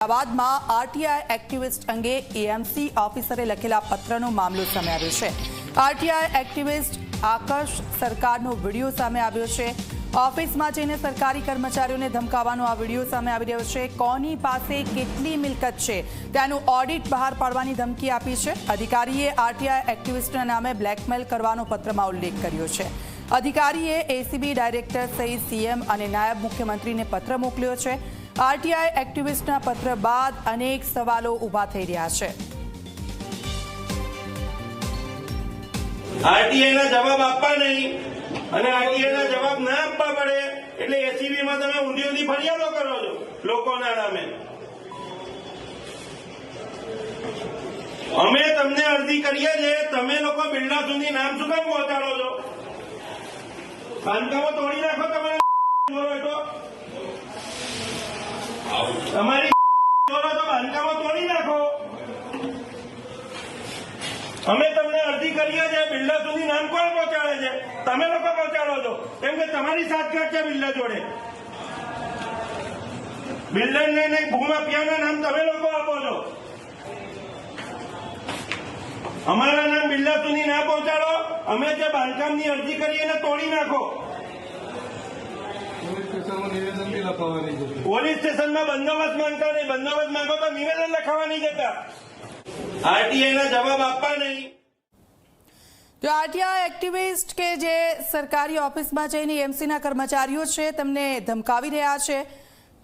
અમદાવાદમાં RTI activist અંગે AMC ઓફિસરે લખેલા પત્રનો મામલો સામે આવ્યો છે। આરટીઆઈ એક્ટિવિસ્ટ આકર્ષ સરકારનો વિડીયો સામે આવ્યો છે। ઓફિસમાં જઈને સરકારી કર્મચારીઓને ધમકાવવાનો આ વિડીયો સામે આવી રહ્યો છે। કોની પાસે કેટલી મિલકત છે તેનું ઓડિટ બહાર પાડવાની ધમકી આપી છે। અધિકારીએ આરટીઆઈ એક્ટિવિસ્ટના નામે બ્લેકમેલ કરવાનો પત્રમાં ઉલ્લેખ કર્યો છે। અધિકારીએ એસીબી ડાયરેક્ટર સહિત સીએમ અને નાયબ મુખ્યમંત્રીને પત્ર મોકલ્યો છે। આરટીઆઈ એક્ટિવિસ્ટના પત્ર બાદ અનેક સવાલો ઊભા થઈ રહ્યા છે। આરટીઆઈના જવાબ આપવા નહીં અને આરટીઆઈના જવાબ ના આપવા પડે એટલે એસીબીમાં તમે ઊંધી ફરિયાદો કરો છો લોકોના નામે। અમે તમને અરજી કરીએ છીએ, તમે લોકો બિલ્ડર સુધી નામ શું કામ પહોંચાડો છો? બાંધકામો તોડી નાખો તમારે તમારી બાંધકામો તોડી નાખો। અમે તમને અરજી કરીએ છીએ, બિલ્ડર સુધી નામ કોણ પહોંચાડે છે? તમે લોકો પહોંચાડો છો, કેમ કે તમારી સાચગાંઠ છે બિલ્ડર જોડે। બિલ્ડરને નહીં, ભૂમાફિયાના નામ તમે લોકો આપો છો। અમારા નામ બિલ્ડર સુધી ના પહોંચાડો। અમે જે બાંધકામની અરજી કરીએ એને તોડી નાખો। પોલીસ સ્ટેશનમાં બંદોબસ્ત માંગતા નહીં, બંદોબસ્ત માંગો તો નિવેદન લખાવા નહીં જતા। આરટીઆઈના જવાબ આપવા નહીં। તો આરટીઆઈ એક્ટિવિસ્ટ કે જે સરકારી ઓફિસમાં જઈને એએમસીના કર્મચારીઓ છે તેમને ધમકાવી રહ્યા છે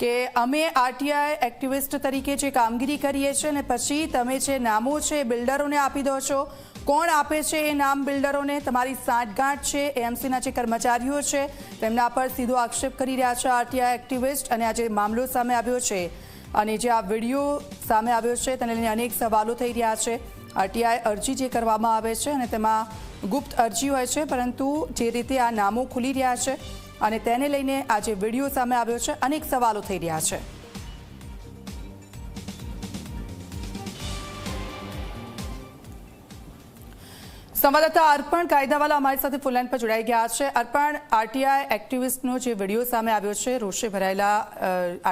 કે અમે આરટીઆઈ એક્ટિવિસ્ટ તરીકે જે કામગીરી કરીએ છીએ અને પછી તમે જે નામો છે બિલ્ડરોને આપી દો છો। કોણ આપે છે એ નામ બિલ્ડરોને? તમારી સાંઠગાંઠ છે એએમસીના જે કર્મચારીઓ છે તેમના પર સીધો આક્ષેપ કરી રહ્યા છે આરટીઆઈ એક્ટિવિસ્ટ। અને આ જે મામલો સામે આવ્યો છે અને જે આ વિડીયો સામે આવ્યો છે તેને લઈને અનેક સવાલો થઈ રહ્યા છે। આરટીઆઈ અરજી જે કરવામાં આવે છે અને તેમાં ગુપ્ત અરજી હોય છે, પરંતુ જે રીતે આ નામો ખુલી રહ્યા છે અને તેને લઈને આ જે વિડીયો સામે આવ્યો છે અનેક સવાલો થઈ રહ્યા છે। સંવાદદાતા અર્પણ કાયદાવાલા અમારી સાથે ફૂલ લાઈન પર જોડાઈ ગયા છે। અર્પણ, આરટીઆઈ એક્ટિવિસ્ટનો જે વિડીયો સામે આવ્યો છે, રોષે ભરાયેલા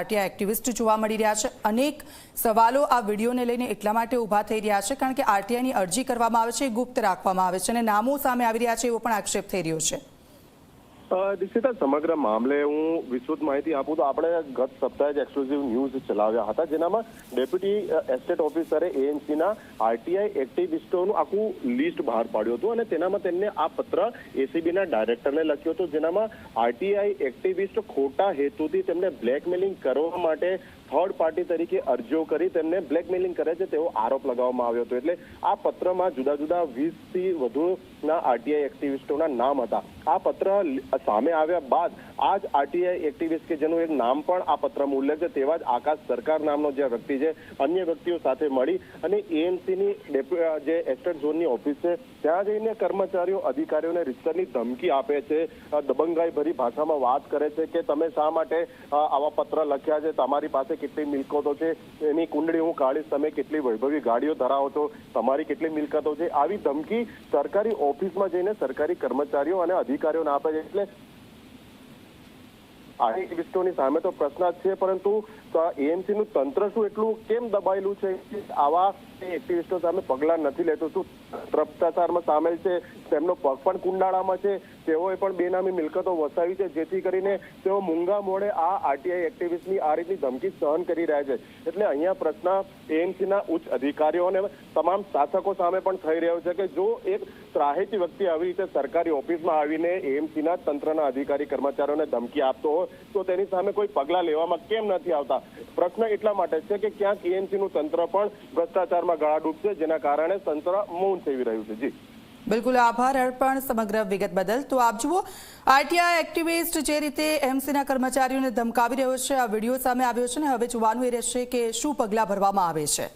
આરટીઆઈ એક્ટિવિસ્ટ જોવા મળી રહ્યા છે। અનેક સવાલો આ વિડીયોને લઈને એટલા માટે ઊભા થઈ રહ્યા છે કારણ કે આરટીઆઈની અરજી કરવામાં આવે છે, ગુપ્ત રાખવામાં આવે છે અને નામો સામે આવી રહ્યા છે એવો પણ આક્ષેપ થઈ રહ્યો છે। દીક્ષિતા, સમગ્ર મામલે હું વિસ્તૃત માહિતી આપું તો આપણે ગત સપ્તાહે જ એક્સક્લુઝિવ ન્યૂઝ ચલાવ્યા હતા, જેનામાં ડેપ્યુટી એસ્ટેટ ઓફિસરે એએમસીના આરટીઆઈ એક્ટિવિસ્ટોનું આખું લિસ્ટ બહાર પાડ્યું હતું અને તેનામાં તેમને આ પત્ર એસીબીના ડાયરેક્ટરને લખ્યો હતો, જેનામાં આરટીઆઈ એક્ટિવિસ્ટ ખોટા હેતુથી તેમને બ્લેકમેલિંગ કરવા માટે થર્ડ પાર્ટી તરીકે અરજીઓ કરી તેમને બ્લેકમેલિંગ કરે છે તેવો આરોપ લગાવવામાં આવ્યો હતો। એટલે આ પત્રમાં જુદા જુદા 20થી વધુના આરટીઆઈ એક્ટિવિસ્ટોના નામ હતા। આ પત્ર સામે આવ્યા બાદ આ જ આરટીઆઈ એક્ટિવિસ્ટ કે જેનું એક નામ પણ આ પત્રમાં ઉલ્લેખ છે તેવા જ આકાશ સરકાર નામનો જે વ્યક્તિ છે, અન્ય વ્યક્તિઓ સાથે મળી અને એએમસીની જે એસ્ટેટ ઝોનની ઓફિસ છે ત્યાં જઈને કર્મચારીઓ અધિકારીઓને રિશ્વતની ધમકી આપે છે, દબંગાઈ ભરી ભાષામાં વાત કરે છે કે તમે શા માટે આવા પત્ર લખ્યા છે, તમારી પાસે કેટલી મિલકતો છે, એની કુંડળી હું કાઢીશ, તમે કેટલી વૈભવી ગાડીઓ ધરાવો છો, તમારી કેટલી મિલકતો છે, આવી ધમકી સરકારી ઓફિસમાં જઈને સરકારી કર્મચારીઓ અને અધિકારીઓને આપે છે। એટલે આ એક્ટિવિસ્ટોની સામે તો પ્રશ્ન જ છે, પરંતુ એએમસીનું તંત્ર શું એટલું કેમ દબાયેલું છે કે આવા એક્ટિવિસ્ટો સામે પગલાં નથી લેતું? શું ભ્રષ્ટાચારમાં સામેલ છે? તેમનો પગ પણ કુંડાળામાં છે? તેઓએ પણ બેનામી મિલકતો વસાવી છે, જેથી કરીને તેઓ મૂંગા મોડે આ આરટીઆઈ એક્ટિવિસ્ટની આ રીતની ધમકી સહન કરી રહ્યા છે। એટલે અહીંયા પ્રશ્ન એએમસીના ઉચ્ચ અધિકારીઓ અને તમામ શાસકો સામે પણ થઈ રહ્યો છે કે જો એક ત્રાહિત વ્યક્તિ આવી રીતે સરકારી ઓફિસમાં આવીને એએમસીના તંત્રના અધિકારી કર્મચારીઓને ધમકી આપતો હોય તો તેની સામે કોઈ પગલાં લેવામાં કેમ નથી આવતા? પ્રશ્ન એટલા માટે છે કે ક્યાંક એએમસીનું તંત્ર પણ ભ્રષ્ટાચારમાં ગળાડૂબ છે, જેના કારણે તંત્ર મૌન સેવી રહ્યું છે। જી બિલકુલ, આભાર અર્પણ સમગ્ર વિગત બદલ। તો આપ જુઓ, આરટીઆઈ એક્ટિવિસ્ટ જે રીતે એએમસીના કર્મચારીઓને ધમકાવી રહ્યો છે, આ વિડીયો સામે આવ્યો છે ને હવે જોવાનું એ રહેશે કે શું પગલાં ભરવામાં આવે છે।